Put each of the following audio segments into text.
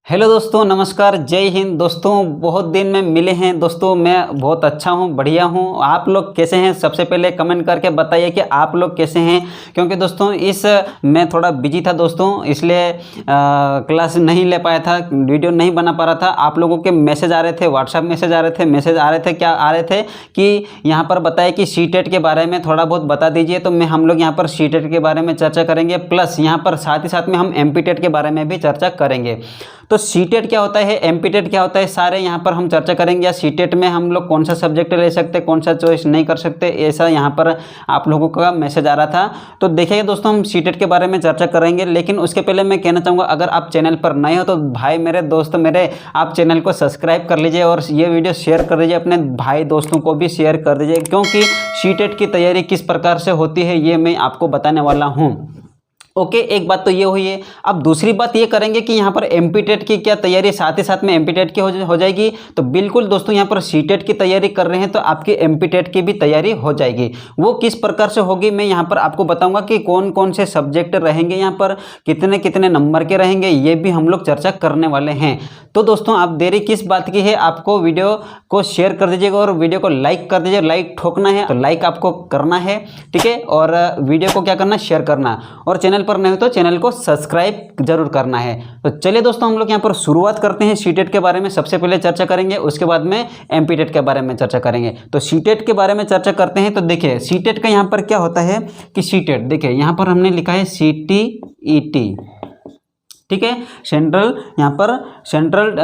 Hello दोस्तों, नमस्कार, जय हिंद। दोस्तों बहुत दिन में मिले हैं। दोस्तों मैं बहुत अच्छा हूं, बढ़िया हूं। आप लोग कैसे हैं? सबसे पहले कमेंट करके बताइए कि आप लोग कैसे हैं, क्योंकि दोस्तों मैं थोड़ा बिजी था दोस्तों, इसलिए क्लास नहीं ले पाया था, वीडियो नहीं बना पा रहा था। आप लोगों के मैसेज आ रहे थे, व्हाट्सएप मैसेज आ रहे थे, क्या आ रहे थे कि यहाँ पर बताए कि सीटेट के बारे में थोड़ा बहुत बता दीजिए। तो हम लोग यहाँ पर सीटेट के बारे में चर्चा करेंगे, प्लस यहाँ पर साथ ही साथ में हम एमपीटेट के बारे में भी चर्चा करेंगे। तो सीटेट क्या होता है, एमपीटेट क्या होता है, सारे यहाँ पर हम चर्चा करेंगे। या सीटेट में हम लोग कौन सा सब्जेक्ट ले सकते हैं, कौन सा चॉइस नहीं कर सकते, ऐसा यहाँ पर आप लोगों का मैसेज आ रहा था। तो देखिए दोस्तों, हम सीटेट के बारे में चर्चा करेंगे, लेकिन उसके पहले मैं कहना चाहूँगा, अगर आप चैनल पर नए हो तो भाई मेरे दोस्त मेरे, आप चैनल को सब्सक्राइब कर लीजिए और ये वीडियो शेयर कर दीजिए, अपने भाई दोस्तों को भी शेयर कर दीजिए, क्योंकि सीटेट की तैयारी किस प्रकार से होती है ये मैं आपको बताने वाला हूँ। ओके, एक बात तो ये हुई है। अब दूसरी बात ये करेंगे कि यहाँ पर एमपीटेट की क्या तैयारी साथ ही साथ में एमपीटेट की हो जाएगी। तो बिल्कुल दोस्तों, यहाँ पर सीटेट की तैयारी कर रहे हैं तो आपकी एमपीटेट की भी तैयारी हो जाएगी। वो किस प्रकार से होगी मैं यहाँ पर आपको बताऊंगा कि कौन कौन से सब्जेक्ट रहेंगे, यहाँ पर कितने कितने नंबर के रहेंगे, ये भी हम लोग चर्चा करने वाले हैं। तो दोस्तों, आप देरी किस बात की है, आपको वीडियो को शेयर कर दीजिएगा और वीडियो को लाइक कर दीजिए। लाइक ठोकना है तो लाइक आपको करना है, ठीक है। और वीडियो को क्या करना है, शेयर करना। और चैनल पर नहीं हो तो चैनल को सब्सक्राइब जरूर करना है। तो चलिए दोस्तों, हम लोग यहाँ पर शुरुआत करते हैं। सीटेट के बारे में सबसे पहले चर्चा करेंगे, उसके बाद में एमपीटेट के बारे में चर्चा करेंगे। तो सीटेट के बारे में चर्चा करते हैं। तो देखिए सीटेट का यहाँ पर क्या होता है कि सीटेट, देखिए यहाँ पर हमने लिखा है CTET, ठीक है, यहाँ पर सेंट्रल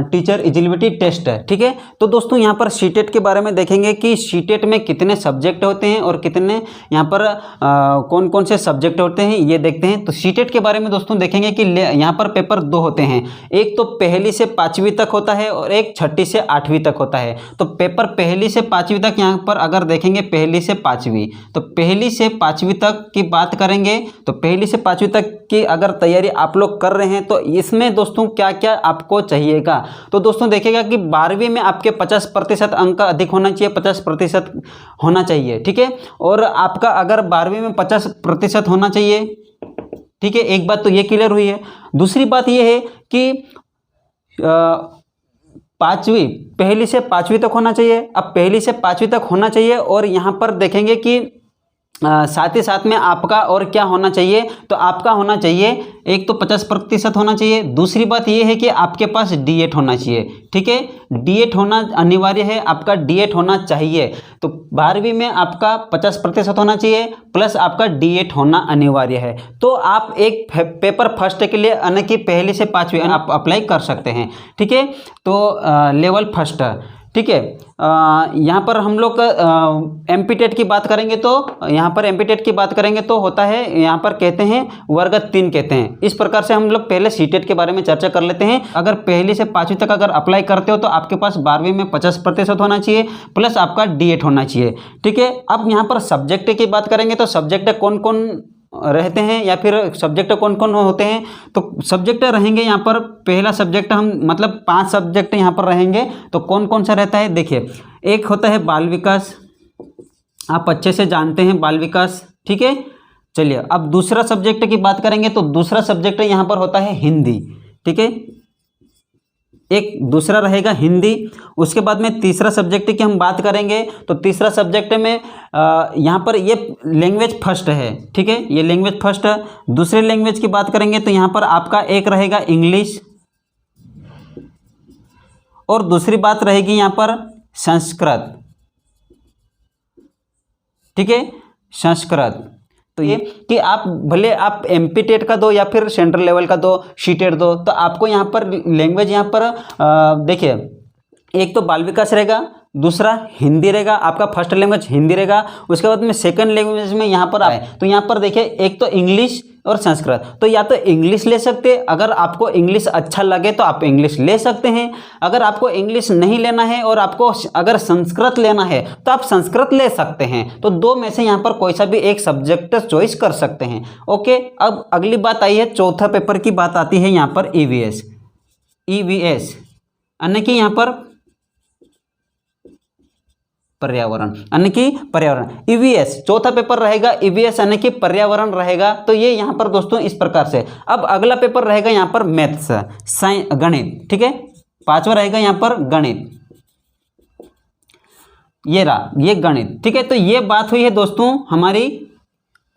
टीचर एलिजिबिलिटी टेस्ट है, ठीक है। तो दोस्तों यहाँ पर सीटेट के बारे में देखेंगे कि सीटेट में कितने सब्जेक्ट होते हैं और कितने यहाँ पर कौन कौन से सब्जेक्ट होते हैं, ये देखते हैं। तो सीटेट के बारे में दोस्तों देखेंगे कि यहाँ पर पेपर दो होते हैं, एक तो पहली से पाँचवीं तक होता है और एक छठी से आठवीं तक होता है। तो पेपर पहली से पाँचवीं तक, यहाँ पर अगर देखेंगे पहली से पाँचवीं, तो पहली से पाँचवीं तक की बात करेंगे। तो पहली से पाँचवीं तक की अगर तैयारी आप लोग कर रहे हैं तो इसमें दोस्तों क्या क्या आपको चाहिएगा। तो दोस्तों देखिएगा कि 12वीं में आपके 50% अंक अधिक होना चाहिए, 50% होना चाहिए, ठीक है। और आपका अगर 12वीं में 50% होना चाहिए, ठीक है। एक बात तो ये क्लियर हुई है। दूसरी बात ये है कि पाँचवीं, पहली से पाँचवीं तक होना चाहिए। अब पहली से पाँचवीं तक होना चाहिए और यहाँ पर देखेंगे कि साथ ही साथ में आपका और क्या होना चाहिए, तो आपका होना चाहिए एक तो 50% होना चाहिए। दूसरी बात यह है कि आपके पास डीएट होना चाहिए, ठीक है। डीएट होना अनिवार्य है, आपका डीएट होना चाहिए। तो 12वीं में आपका 50% होना चाहिए प्लस आपका डीएट होना अनिवार्य है। तो आप एक पेपर फर्स्ट के लिए यानी कि पहली से पाँचवीं आप अप्लाई कर सकते हैं, ठीक है। तो लेवल फर्स्ट, ठीक है। यहाँ पर हम लोग एमपीटेट की बात करेंगे तो यहाँ पर एमपीटेट की बात करेंगे तो होता है, यहाँ पर कहते हैं वर्ग 3 कहते हैं। इस प्रकार से हम लोग पहले सीटेट के बारे में चर्चा कर लेते हैं। अगर पहली से पाँचवीं तक अगर अप्लाई करते हो तो आपके पास 12वीं में 50% होना चाहिए प्लस आपका डीएट होना चाहिए, ठीक है। अब यहाँ पर सब्जेक्ट की बात करेंगे तो सब्जेक्ट कौन कौन रहते हैं या फिर सब्जेक्ट कौन कौन होते हैं। तो सब्जेक्ट रहेंगे यहाँ पर, पहला सब्जेक्ट हम मतलब 5 सब्जेक्ट यहाँ पर रहेंगे। तो कौन कौन सा रहता है, देखिए एक होता है बाल विकास, आप अच्छे से जानते हैं बाल विकास, ठीक है। चलिए अब दूसरा सब्जेक्ट की बात करेंगे तो दूसरा सब्जेक्ट यहाँ पर होता है हिंदी, ठीक है। एक दूसरा रहेगा हिंदी। उसके बाद में तीसरा सब्जेक्ट की हम बात करेंगे तो तीसरा सब्जेक्ट में यहाँ पर ये लैंग्वेज फर्स्ट है, ठीक है, ये लैंग्वेज फर्स्ट है। दूसरे लैंग्वेज की बात करेंगे तो यहाँ पर आपका एक रहेगा इंग्लिश और दूसरी बात रहेगी यहाँ पर संस्कृत, ठीक है, संस्कृत। तो ये कि आप भले आप एमपीटेट का दो या फिर सेंट्रल लेवल का दो, सीटेट दो, तो आपको यहाँ पर लैंग्वेज यहाँ पर देखिए एक तो बाल विकास रहेगा, दूसरा हिंदी रहेगा, आपका फर्स्ट लैंग्वेज हिंदी रहेगा। उसके बाद में सेकंड लैंग्वेज में यहाँ पर आए तो यहाँ पर देखिए एक तो इंग्लिश और संस्कृत। तो या तो इंग्लिश ले सकते हैं, अगर आपको इंग्लिश अच्छा लगे तो आप इंग्लिश ले सकते हैं। अगर आपको इंग्लिश नहीं लेना है और आपको अगर संस्कृत लेना है तो आप संस्कृत ले सकते हैं। तो दो में से यहाँ पर कोई सा भी एक सब्जेक्ट चॉइस कर सकते हैं। ओके, अब अगली बात आई है, चौथा पेपर की बात आती है यहाँ पर ईवीएस यानी कि यहाँ पर पर्यावरण यानी कि पर्यावरण। ईवीएस चौथा पेपर रहेगा, ईवीएस यानी कि पर्यावरण रहेगा। तो ये यहाँ पर दोस्तों इस प्रकार से। अब अगला पेपर रहेगा यहाँ पर मैथ्स, गणित, ठीक है। पांचवा रहेगा यहाँ पर गणित, ये रहा ये गणित, ठीक है। तो ये बात हुई है दोस्तों हमारी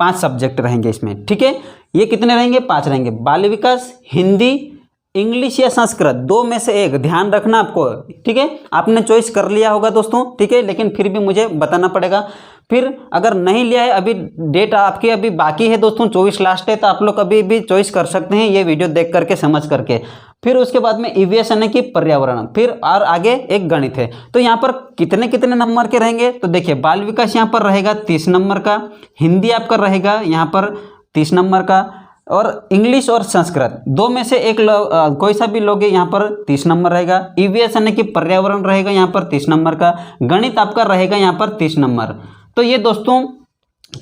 5 सब्जेक्ट रहेंगे इसमें, ठीक है। ये कितने रहेंगे? 5 रहेंगे। बाल विकास, हिंदी, इंग्लिश या संस्कृत, 2 में से एक ध्यान रखना आपको, ठीक है। आपने चॉइस कर लिया होगा दोस्तों, ठीक है, लेकिन फिर भी मुझे बताना पड़ेगा। फिर अगर नहीं लिया है, अभी डेट आपकी अभी बाकी है दोस्तों, 24 लास्ट है, तो आप लोग अभी भी चॉइस कर सकते हैं ये वीडियो देख करके, समझ करके। फिर उसके बाद में ईवीएस यानी कि पर्यावरण, फिर और आगे एक गणित है। तो यहाँ पर कितने कितने नंबर के रहेंगे? तो देखिए बाल विकास यहाँ पर रहेगा 30 नंबर का, हिंदी आपका रहेगा यहाँ पर 30 नंबर का, और इंग्लिश और संस्कृत 2 में से एक कोई सा भी लोगे यहाँ पर 30 नंबर रहेगा। ईवीएस यानी कि पर्यावरण रहेगा यहाँ पर 30 नंबर का, गणित आपका रहेगा यहाँ पर 30 नंबर। तो ये दोस्तों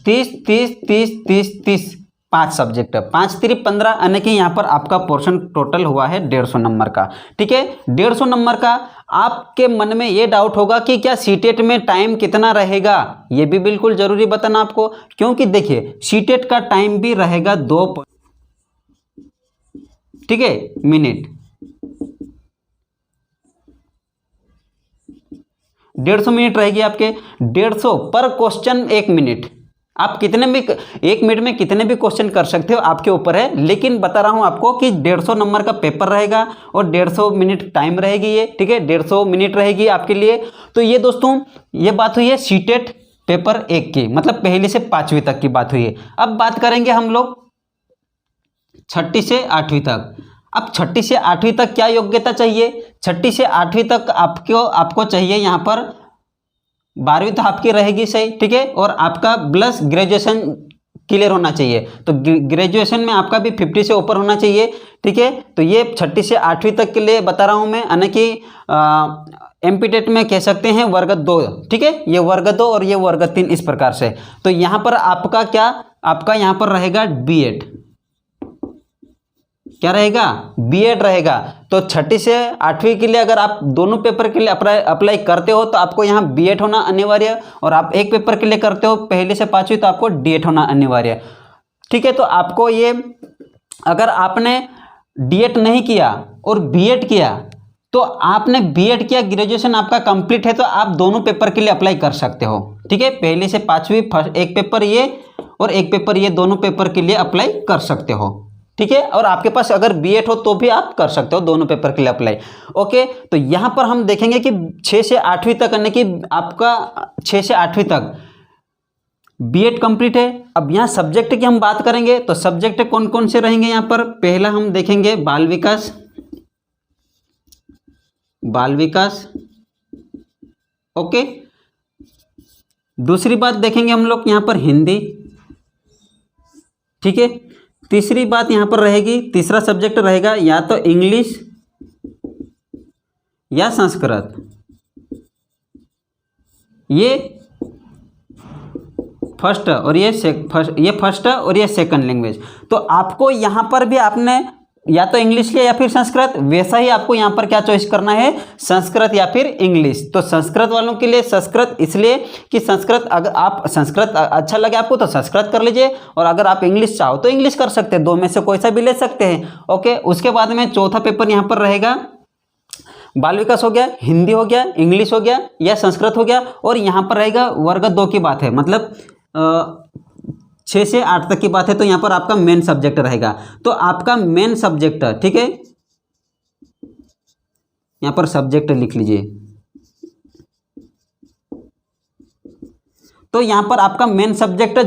30 30 30 30 30 5 सब्जेक्ट है, 5 3 15 यानी कि यहाँ पर आपका पोर्शन टोटल हुआ है 150 नंबर का, ठीक है। 150 नंबर का। आपके मन में ये डाउट होगा कि क्या सीटेट में टाइम कितना रहेगा? ये भी बिल्कुल जरूरी बताना आपको, क्योंकि देखिए सीटेट का टाइम भी रहेगा 2, ठीक है, मिनट। 150 मिनट रहेगी आपके, 150 पर क्वेश्चन 1 मिनट। आप कितने भी 1 मिनट में कितने भी क्वेश्चन कर सकते हो, आपके ऊपर है, लेकिन बता रहा हूं आपको कि 150 नंबर का पेपर रहेगा और 150 मिनट टाइम रहेगी ये, ठीक है, 150 मिनट रहेगी आपके लिए। तो ये दोस्तों ये बात हुई है सीटेट पेपर 1 की, मतलब पहली से 5वीं तक की बात हुई है। अब बात करेंगे हम लोग 6ठी से 8वीं तक। अब 6ठी से 8वीं तक क्या योग्यता चाहिए? 6ठी से 8वीं तक आपको चाहिए यहाँ पर 12वीं तो आपकी रहेगी सही, ठीक है, और आपका प्लस ग्रेजुएशन क्लियर होना चाहिए। तो ग्रेजुएशन में आपका भी 50 से ऊपर होना चाहिए, ठीक है। तो ये 6ठी से 8वीं तक के लिए बता रहा हूँ मैं, यानी कि एमपीटेट में कह सकते हैं वर्ग 2, ठीक है, ये वर्ग 2 और ये वर्ग 3 इस प्रकार से। तो यहाँ पर आपका क्या, आपका यहाँ पर रहेगा बीएड, क्या रहेगा? बीएड रहेगा। तो 6ठी से 8वीं के लिए अगर आप दोनों पेपर के लिए अप्लाई करते हो तो आपको यहाँ बीएड होना अनिवार्य, और आप एक पेपर के लिए करते हो पहले से 5वीं तो आपको डीएड होना अनिवार्य, ठीक है। तो आपको ये, अगर आपने डीएड नहीं किया और बीएड किया, तो आपने बीएड किया, ग्रेजुएशन आपका कंप्लीट है, तो आप दोनों पेपर के लिए अप्लाई कर सकते हो, ठीक है। पहले से 5वीं एक पेपर ये और एक पेपर ये, दोनों पेपर के लिए अप्लाई कर सकते हो, ठीक है। और आपके पास अगर बीएड हो तो भी आप कर सकते हो दोनों पेपर के लिए अप्लाई, ओके। तो यहां पर हम देखेंगे कि 6 से 8वीं तक, यानी कि आपका 6 से 8वीं तक बीएड कंप्लीट है। अब यहां सब्जेक्ट की हम बात करेंगे, तो सब्जेक्ट कौन कौन से रहेंगे यहां पर? पहला हम देखेंगे बाल विकास, बाल विकास, ओके। दूसरी बात देखेंगे हम लोग यहां पर हिंदी, ठीक है। तीसरी बात यहां पर रहेगी, तीसरा सब्जेक्ट रहेगा या तो इंग्लिश या संस्कृत, ये फर्स्ट और ये फर्स्ट और ये सेकंड लैंग्वेज। तो आपको यहां पर भी आपने या तो इंग्लिश लिया या फिर संस्कृत, वैसा ही आपको यहाँ पर क्या चॉइस करना है, संस्कृत या फिर इंग्लिश। तो संस्कृत वालों के लिए संस्कृत, इसलिए कि संस्कृत, अगर आप संस्कृत अच्छा लगे आपको तो संस्कृत कर लीजिए, और अगर आप इंग्लिश चाहो तो इंग्लिश कर सकते हैं, 2 में से कोई सा भी ले सकते हैं, ओके। उसके बाद में चौथा पेपर यहाँ पर रहेगा बाल विकास हो गया, हिंदी हो गया, इंग्लिश हो गया या संस्कृत हो गया, और यहाँ पर रहेगा वर्ग 2 की बात है, मतलब 6 से 8 तक की बात है। तो यहाँ पर आपका मेन सब्जेक्ट रहेगा, तो आपका मेन सब्जेक्ट, ठीक है, यहाँ पर सब्जेक्ट लिख लीजिए। तो यहाँ पर आपका मेन सब्जेक्ट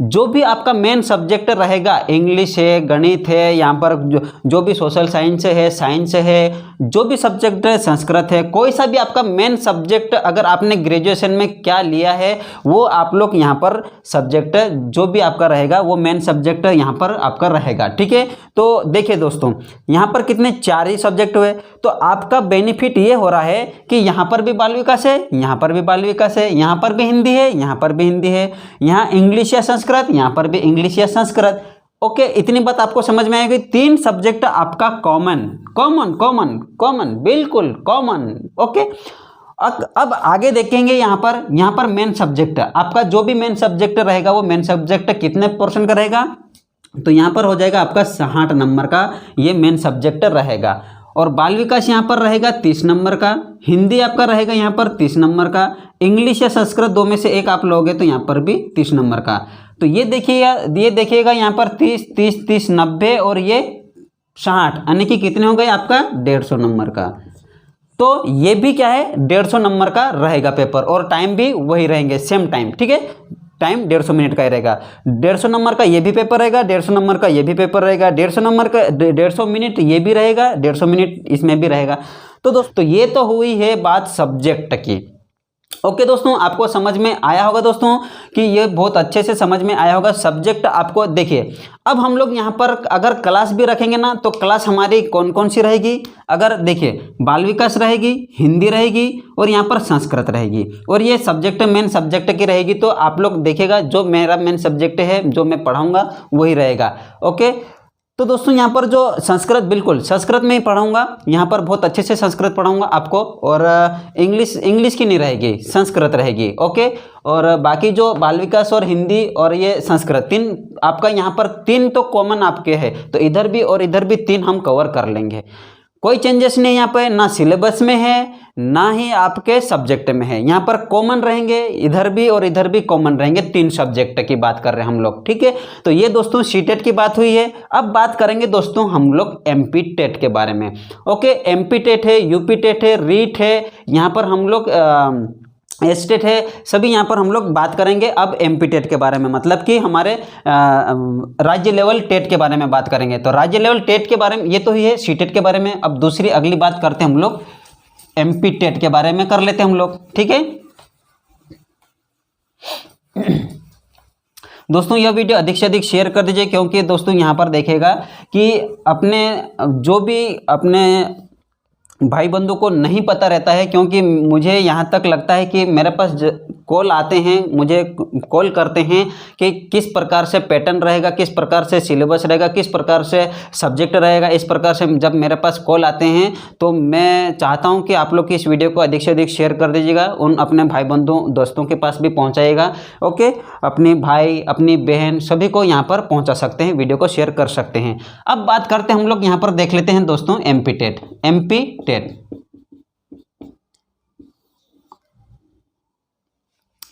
जो भी आपका मेन सब्जेक्ट रहेगा, इंग्लिश है, गणित है, यहाँ पर जो भी सोशल साइंस है, साइंस है, जो भी सब्जेक्ट है, संस्कृत है, कोई सा भी आपका मेन सब्जेक्ट, अगर आपने ग्रेजुएशन में क्या लिया है वो आप लोग यहाँ पर सब्जेक्ट जो भी आपका रहेगा वो मेन सब्जेक्ट यहाँ पर आपका रहेगा, ठीक है। तो देखिए दोस्तों यहाँ पर कितने 4 ही सब्जेक्ट हुए, तो आपका बेनिफिट ये हो रहा है कि यहाँ पर भी बाल विकास है, यहाँ पर भी बाल विकास है, यहाँ पर भी हिंदी है, यहाँ पर भी हिंदी है, यहाँ इंग्लिश या संस्कृत, यहाँ पर भी इंग्लिश या संस्कृत, ओके। इतनी बात आपको समझ में आएगी। 3 सब्जेक्ट आपका कॉमन, बिल्कुल कॉमन, ओके। अब आगे देखेंगे यहाँ पर मेन सब्जेक्ट आपका जो भी मेन सब्जेक्ट रहेगा वो मेन सब्जेक्ट कितने पोर्शन का रहेगा, तो यहाँ पर हो जाएगा आपका 60 नंबर का ये मेन सब्जेक्ट रहेगा। और बाल विकास यहाँ पर रहेगा 30 नंबर का, हिंदी आपका रहेगा यहाँ पर 30 नंबर का, इंग्लिश या संस्कृत दो में से एक आप लोगे तो यहाँ पर भी 30 नंबर का। तो ये देखिएगा यहाँ पर 30 30 30 90 और ये 60 यानी कि कितने हो गए आपका 150 नंबर का। तो ये भी क्या है 150 नंबर का रहेगा पेपर और टाइम भी वही रहेंगे सेम टाइम, ठीक है, टाइम 150 मिनट का ही रहेगा। 150 नंबर का ये भी पेपर रहेगा, 150 नंबर का ये भी पेपर रहेगा, 150 नंबर का 150 मिनट ये भी रहेगा, 150 मिनट इसमें भी रहेगा। तो दोस्तों ये तो हुई है बात सब्जेक्ट की। ओके दोस्तों, आपको समझ में आया होगा दोस्तों कि ये बहुत अच्छे से समझ में आया होगा सब्जेक्ट आपको। देखिए अब हम लोग यहाँ पर अगर क्लास भी रखेंगे ना तो क्लास हमारी कौन कौन सी रहेगी, अगर देखिए बाल विकास रहेगी, हिंदी रहेगी और यहाँ पर संस्कृत रहेगी और ये सब्जेक्ट मेन सब्जेक्ट की रहेगी। तो आप लोग देखिएगा जो मेरा मेन सब्जेक्ट है जो मैं पढ़ाऊँगा वही रहेगा। ओके तो दोस्तों यहाँ पर जो संस्कृत बिल्कुल संस्कृत में ही पढ़ाऊँगा, यहाँ पर बहुत अच्छे से संस्कृत पढ़ाऊँगा आपको। और इंग्लिश की नहीं रहेगी, संस्कृत रहेगी। ओके और बाकी जो बाल विकास और हिंदी और ये संस्कृत तीन आपका यहाँ पर तीन तो कॉमन आपके है, तो इधर भी और इधर भी तीन हम कवर कर लेंगे। कोई चेंजेस नहीं यहाँ पे, ना सिलेबस में है ना ही आपके सब्जेक्ट में है, यहाँ पर कॉमन रहेंगे, इधर भी और इधर भी कॉमन रहेंगे। तीन सब्जेक्ट की बात कर रहे हैं हम लोग, ठीक है। तो ये दोस्तों सीटेट की बात हुई है। अब बात करेंगे दोस्तों हम लोग एमपी टेट के बारे में। ओके एमपी टेट है, यूपी टेट है, रीट है, यहाँ पर हम लोग एस्टेट है, सभी यहाँ पर हम लोग बात करेंगे अब एमपी टेट के बारे में, मतलब कि हमारे राज्य लेवल टेट के बारे में बात करेंगे। तो राज्य लेवल टेट के बारे में ये तो ही है सीटेट के बारे में। अब दूसरी अगली बात करते हैं हम लोग एमपी टेट के बारे में कर लेते हैं हम लोग, ठीक है। दोस्तों यह वीडियो अधिक से अधिक शेयर कर दीजिए, क्योंकि दोस्तों यहाँ पर देखेगा कि अपने जो भी अपने भाई बंधु को नहीं पता रहता है, क्योंकि मुझे यहाँ तक लगता है कि मेरे पास कॉल आते हैं, मुझे कॉल करते हैं कि किस प्रकार से पैटर्न रहेगा, किस प्रकार से सिलेबस रहेगा, किस प्रकार से सब्जेक्ट रहेगा। इस प्रकार से जब मेरे पास कॉल आते हैं तो मैं चाहता हूँ कि आप लोग की इस वीडियो को अधिक से अधिक शेयर कर दीजिएगा, उन अपने भाई बंधु दोस्तों के पास भी पहुँचाइएगा। ओके अपनी भाई अपनी बहन सभी को यहाँ पर पहुँचा सकते हैं, वीडियो को शेयर कर सकते हैं। अब बात करते हैं हम लोग यहाँ पर देख लेते हैं दोस्तों एमपी टेट।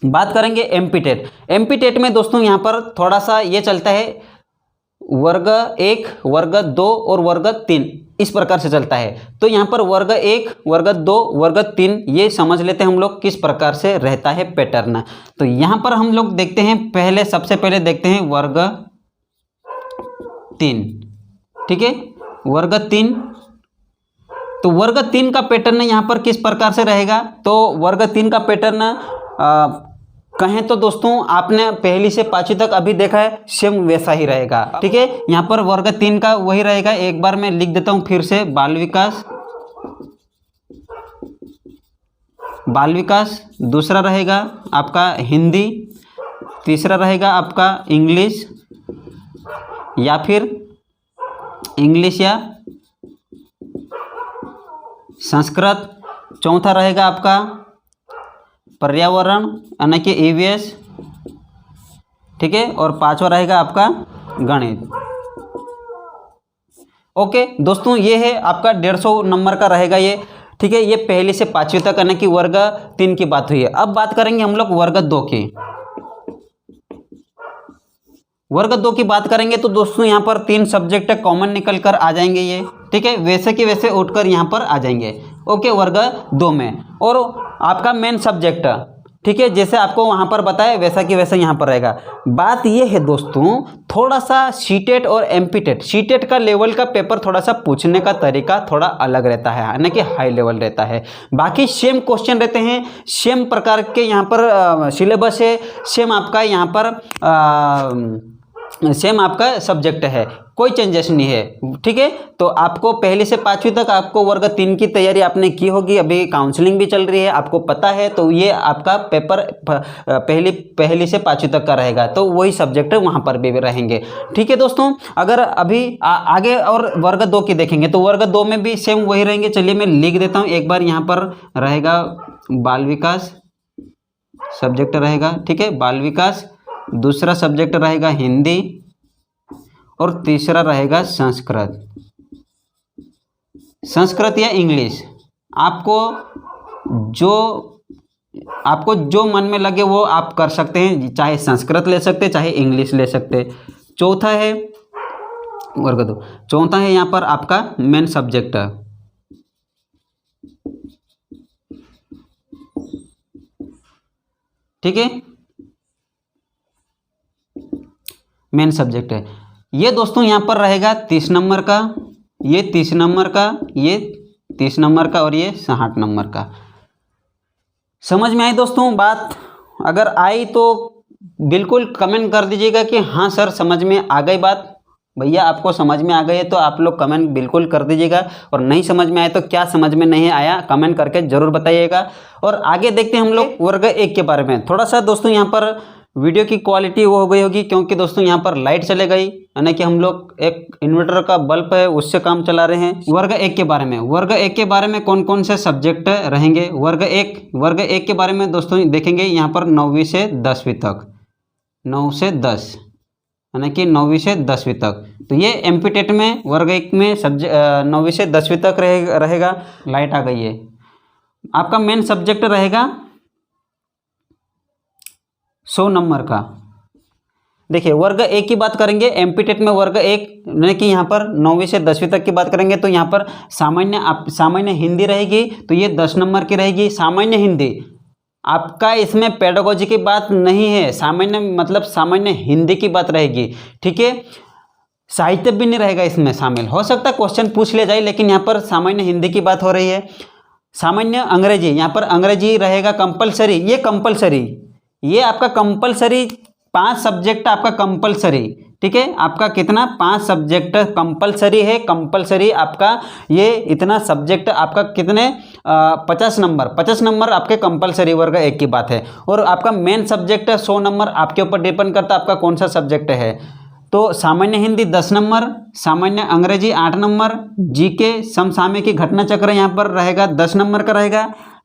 बात करेंगे एमपी टेट में दोस्तों यहाँ पर थोड़ा सा ये चलता है वर्ग 1, वर्ग 2 और वर्ग 3 इस प्रकार से चलता है। तो यहाँ पर वर्ग 1, वर्ग 2, वर्ग 3 ये समझ लेते हैं हम लोग किस प्रकार से रहता है पैटर्न। तो यहाँ पर हम लोग देखते हैं सबसे पहले देखते हैं वर्ग 3, ठीक है, वर्ग 3। तो वर्ग 3 का पैटर्न यहाँ पर किस प्रकार से रहेगा, तो वर्ग 3 का पैटर्न कहें तो दोस्तों आपने पहली से 5वीं तक अभी देखा है, सेम वैसा ही रहेगा, ठीक है। यहाँ पर वर्ग 3 का वही रहेगा। एक बार मैं लिख देता हूँ फिर से, बाल विकास, दूसरा रहेगा आपका हिंदी, तीसरा रहेगा आपका इंग्लिश या फिर इंग्लिश या संस्कृत, चौथा रहेगा आपका पर्यावरण यानी कि ईवीएस, ठीक है, और पांचवा रहेगा आपका गणित। ओके दोस्तों ये है आपका 150 नंबर का रहेगा ये, ठीक है। ये पहली से 5वीं तक यानी कि वर्ग 3 की बात हुई है। अब बात करेंगे हम लोग वर्ग 2 की। वर्ग 2 की बात करेंगे तो दोस्तों यहाँ पर 3 सब्जेक्ट कॉमन निकल कर आ जाएंगे ये, ठीक है, वैसे कि वैसे उठकर यहाँ पर आ जाएंगे। ओके वर्ग 2 में, और आपका मेन सब्जेक्ट, ठीक है, जैसे आपको वहाँ पर बताया वैसा कि वैसा यहाँ पर रहेगा। बात ये है दोस्तों थोड़ा सा सीटेट और एमपी टेट, सीटेट का लेवल का पेपर थोड़ा सा पूछने का तरीका थोड़ा अलग रहता है, यानी कि हाई लेवल रहता है। बाकी सेम क्वेश्चन रहते हैं, सेम प्रकार के यहाँ पर सिलेबस है, सेम आपका यहाँ पर सेम आपका सब्जेक्ट है। कोई चेंजेस नहीं है, ठीक है। तो आपको पहली से पाँचवीं तक आपको वर्ग 3 की तैयारी आपने की होगी, अभी काउंसलिंग भी चल रही है, आपको पता है। तो ये आपका पेपर पहली से पाँचवीं तक का रहेगा, तो वही सब्जेक्ट वहाँ पर भी रहेंगे, ठीक है दोस्तों। अगर अभी आगे और वर्ग 2 की देखेंगे तो वर्ग 2 में भी सेम वही रहेंगे। चलिए मैं लिख देता हूँ एक बार, यहाँ पर रहेगा बाल विकास सब्जेक्ट रहेगा, ठीक है, बाल विकास। दूसरा सब्जेक्ट रहेगा हिंदी और तीसरा रहेगा संस्कृत या इंग्लिश। आपको जो मन में लगे वो आप कर सकते हैं, चाहे संस्कृत ले सकते, चाहे इंग्लिश ले सकते। चौथा है वर्ग 2, चौथा है यहाँ पर आपका मेन सब्जेक्ट, ठीक है, मेन सब्जेक्ट है ये दोस्तों। यहाँ पर रहेगा 30 नंबर का, ये 30 नंबर का, ये 30 नंबर का और ये 60 नंबर का। समझ में आई दोस्तों बात? अगर आई तो बिल्कुल कमेंट कर दीजिएगा कि हाँ सर समझ में आ गई बात। भैया आपको समझ में आ गई है तो आप लोग कमेंट बिल्कुल कर दीजिएगा, और नहीं समझ में आया तो क्या समझ में नहीं आया कमेंट करके ज़रूर बताइएगा। और आगे देखते हैं हम लोग वर्ग 1 के बारे में। थोड़ा सा दोस्तों यहाँ पर वीडियो की क्वालिटी वो हो गई होगी, क्योंकि दोस्तों यहाँ पर लाइट चले गई, यानी कि हम लोग एक इन्वर्टर का बल्ब है उससे काम चला रहे हैं। वर्ग 1 के बारे में, वर्ग 1 के बारे में कौन कौन से सब्जेक्ट रहेंगे? वर्ग 1 के बारे में दोस्तों देखेंगे यहाँ पर 9वीं से 10वीं तक, 9 से 10 यानी कि 9वीं से 10वीं तक। तो ये एमपी टेट में वर्ग 1 में 9वीं से 10वीं तक रहेगा। लाइट आ गई है। आपका मेन सब्जेक्ट रहेगा 100 नंबर का। देखिए वर्ग 1 की बात करेंगे, एमपी टेट में वर्ग 1 यानी कि यहाँ पर 9वीं से 10वीं तक की बात करेंगे तो यहाँ पर सामान्य हिंदी रहेगी, तो ये 10 नंबर की रहेगी। सामान्य हिंदी आपका, इसमें पेडागोजी की बात नहीं है, सामान्य हिंदी की बात रहेगी, ठीक है। साहित्य भी नहीं रहेगा इसमें शामिल, हो सकता है क्वेश्चन पूछ ले जाए, लेकिन यहाँ पर सामान्य हिंदी की बात हो रही है। सामान्य अंग्रेजी, यहाँ पर अंग्रेजी रहेगा कंपलसरी, ये आपका कंपलसरी 5 सब्जेक्ट आपका कंपलसरी, ठीक है। आपका कितना 5 सब्जेक्ट कंपलसरी है। कंपलसरी आपका ये इतना सब्जेक्ट आपका कितने 50 नंबर आपके कंपलसरी वर्ग 1 की बात है। और आपका मेन सब्जेक्ट 100 नंबर, आपके ऊपर डिपेंड करता है आपका कौन सा सब्जेक्ट है। तो सामान्य हिंदी 10 नंबर, सामान्य अंग्रेजी 8 नंबर, जीके समसामयिक घटना चक्र यहाँ पर रहेगा 10 नंबर का रहेगा।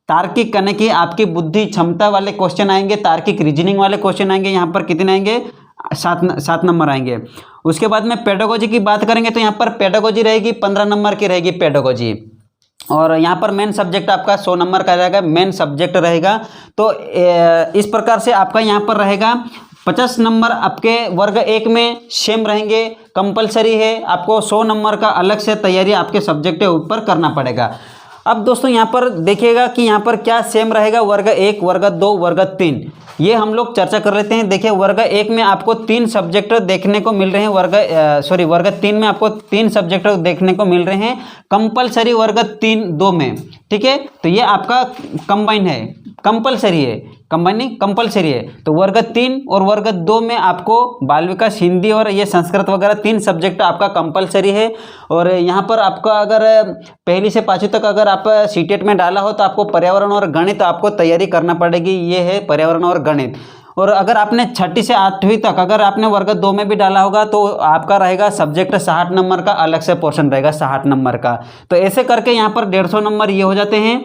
तार्किक यानी कि आपकी बुद्धि क्षमता वाले क्वेश्चन आएंगे, तार्किक रीजनिंग वाले क्वेश्चन आएंगे, यहाँ पर कितने आएंगे 7 नंबर आएंगे। उसके बाद में पेडागोजी की बात करेंगे तो यहाँ पर पेडागोजी रहेगी 15 नंबर की रहेगी पेडागोजी। और यहाँ पर मेन सब्जेक्ट आपका 100 नंबर का रहेगा, मेन सब्जेक्ट रहेगा। तो इस प्रकार से आपका यहाँ पर रहेगा 50 नंबर आपके वर्ग 1 में सेम रहेंगे, कंपलसरी है। आपको 100 नंबर का अलग से तैयारी आपके सब्जेक्ट के ऊपर करना पड़ेगा। अब दोस्तों यहाँ पर देखिएगा कि यहाँ पर क्या सेम रहेगा, वर्ग 1, वर्ग 2, वर्ग 3, ये हम लोग चर्चा कर लेते हैं। देखिए वर्ग 1 में आपको 3 सब्जेक्ट देखने को मिल रहे हैं, वर्ग 3 में आपको 3 सब्जेक्ट देखने को मिल रहे हैं कंपलसरी वर्ग 2 में, ठीक है। तो ये आपका कंबाइन है, कंपलसरी है। तो वर्ग 3 और वर्ग 2 में आपको बाल विकास, हिंदी और ये संस्कृत वगैरह 3 सब्जेक्ट आपका कंपलसरी है। और यहाँ पर आपका अगर पहली से 5वीं तक अगर आप सीटेट में डाला हो तो आपको पर्यावरण और गणित आपको तैयारी करना पड़ेगी, ये है पर्यावरण और गणित। और अगर आपने 6ठी से 8वीं तक अगर आपने वर्ग 2 में भी डाला होगा तो आपका रहेगा सब्जेक्ट 60 नंबर का, अलग से पोर्शन रहेगा 60 नंबर का। तो ऐसे करके यहाँ पर 150 नंबर ये हो जाते हैं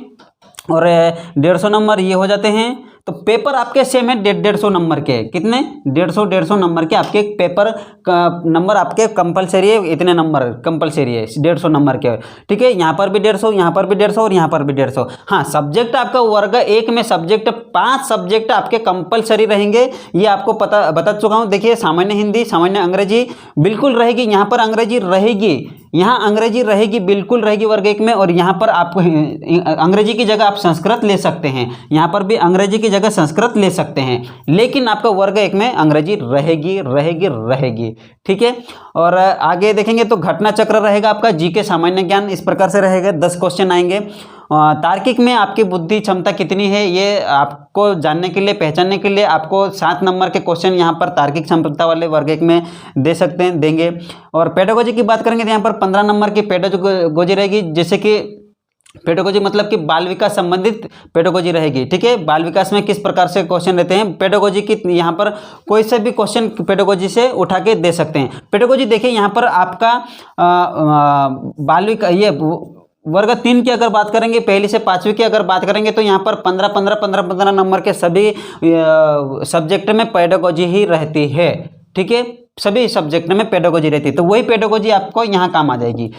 और 150 नंबर ये हो जाते हैं। तो पेपर आपके सेम है 150 नंबर के, कितने 150 नंबर के आपके पेपर का नंबर आपके कंपलसरी है, इतने नंबर कंपलसरी है 150 नंबर के, ठीक है। यहाँ पर भी 150, यहाँ पर भी 150 और यहाँ पर भी 150। हाँ, सब्जेक्ट आपका वर्ग 1 में सब्जेक्ट 5 सब्जेक्ट आपके कंपलसरी रहेंगे, ये आपको बता चुका हूँ। देखिए सामान्य हिंदी, सामान्य अंग्रेजी बिल्कुल रहेगी, यहाँ पर अंग्रेजी रहेगी, यहाँ अंग्रेजी रहेगी, बिल्कुल रहेगी वर्ग 1 में। और यहाँ पर आप अंग्रेजी की जगह आप संस्कृत ले सकते हैं, यहाँ पर भी अंग्रेजी की जगह संस्कृत ले सकते हैं, लेकिन आपका वर्ग 1 में अंग्रेजी रहेगी, ठीक है। और आगे देखेंगे तो घटना चक्र रहेगा आपका, जीके सामान्य ज्ञान, इस प्रकार से रहेगा, 10 क्वेश्चन आएंगे। तार्किक में आपकी बुद्धि क्षमता कितनी है ये आपको जानने के लिए, पहचानने के लिए आपको 7 नंबर के क्वेश्चन यहाँ पर तार्किक क्षमता वाले वर्ग 1 में दे सकते हैं, देंगे। और पेडागोजी की बात करेंगे तो यहाँ पर 15 नंबर की पेडागोजी रहेगी, जैसे कि पेडागोजी मतलब कि बाल विकास संबंधित पेडागोजी रहेगी। ठीक है, बाल विकास में किस प्रकार से क्वेश्चन रहते हैं, पेडागोजी की यहाँ पर कोई से भी क्वेश्चन पेडागोजी से उठा के दे सकते हैं। पेडागोजी देखिए यहाँ पर आपका बाल विकास, ये वर्ग 3 की अगर बात करेंगे, पहली से 5वीं की अगर बात करेंगे तो यहाँ पर 15 नंबर के सभी सब्जेक्ट में पेडागोजी ही रहती है। ठीक है, सभी सब्जेक्ट में पेडागोजी रहती है, तो वही पेडागोजी आपको यहाँ काम आ जाएगी।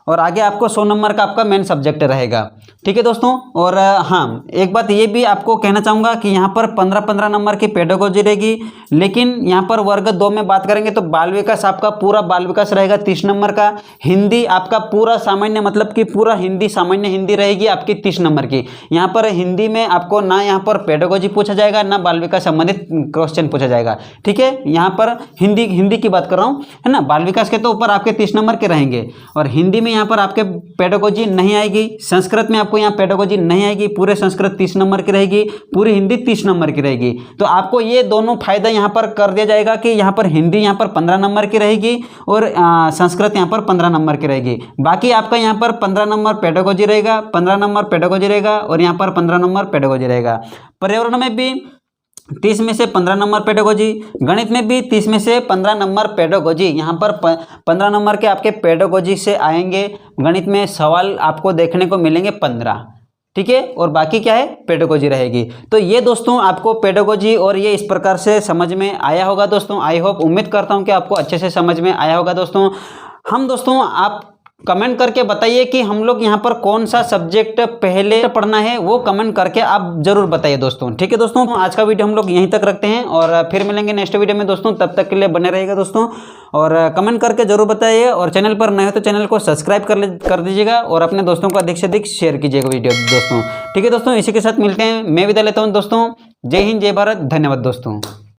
और आगे आपको 100 नंबर का आपका मेन सब्जेक्ट रहेगा। ठीक है दोस्तों, और हाँ एक बात ये भी आपको कहना चाहूँगा कि यहाँ पर 15 नंबर की पेडागोजी रहेगी, लेकिन यहाँ पर वर्ग 2 में बात करेंगे तो बाल विकास, आपका पूरा बाल विकास रहेगा 30 नंबर का। हिंदी आपका पूरा सामान्य, मतलब कि पूरा हिंदी, सामान्य हिंदी रहेगी आपकी 30 नंबर की। यहाँ पर हिंदी में आपको ना यहाँ पर पेडागोजी पूछा जाएगा, ना बाल विकास संबंधित क्वेश्चन पूछा जाएगा। ठीक है, यहाँ पर हिंदी की बात कर रहा हूँ, है ना। बाल विकास के तो ऊपर आपके 30 नंबर के रहेंगे, और हिंदी में यहाँ पर आपके पेडागोजी नहीं आएगी। संस्कृत में आपको यहाँ पेडागोजी नहीं आएगी, पूरे संस्कृत 30 नंबर की रहेगी, पूरी हिंदी 30 नंबर की रहेगी। तो आपको ये दोनों फायदा यहाँ पर कर दिया जाएगा कि यहाँ पर हिंदी यहाँ पर 15 नंबर की रहेगी और संस्कृत यहाँ पर 15 नंबर की रहेगी। बाकी आपका यहाँ पर 15 नंबर पेडागोजी रहेगा, 15 नंबर पेडागोजी रहेगा, और यहाँ पर 15 नंबर पेडागोजी रहेगा। पर्यावरण में भी 30 में से 15 नंबर पेडागोजी, गणित में भी 30 में से 15 नंबर पेडागोजी। यहाँ पर 15 नंबर के आपके पेडागोजी से आएंगे। गणित में सवाल आपको देखने को मिलेंगे 15। ठीक है, और बाकी क्या है, पेडागोजी रहेगी। तो ये दोस्तों आपको पेडागोजी और ये इस प्रकार से समझ में आया होगा दोस्तों। आई होप, उम्मीद करता हूँ कि आपको अच्छे से समझ में आया होगा दोस्तों। दोस्तों आप कमेंट करके बताइए कि हम लोग यहाँ पर कौन सा सब्जेक्ट पहले पढ़ना है, वो कमेंट करके आप जरूर बताइए दोस्तों। ठीक है दोस्तों, आज का वीडियो हम लोग यहीं तक रखते हैं और फिर मिलेंगे नेक्स्ट वीडियो में दोस्तों। तब तक के लिए बने रहिएगा दोस्तों, और कमेंट करके जरूर बताइए। और चैनल पर नए हो तो चैनल को सब्सक्राइब कर दीजिएगा और अपने दोस्तों को अधिक से अधिक शेयर कीजिएगा वीडियो दोस्तों। ठीक है दोस्तों, इसी के साथ मिलते हैं, मैं विदा लेता हूँ दोस्तों। जय हिंद, जय भारत, धन्यवाद दोस्तों।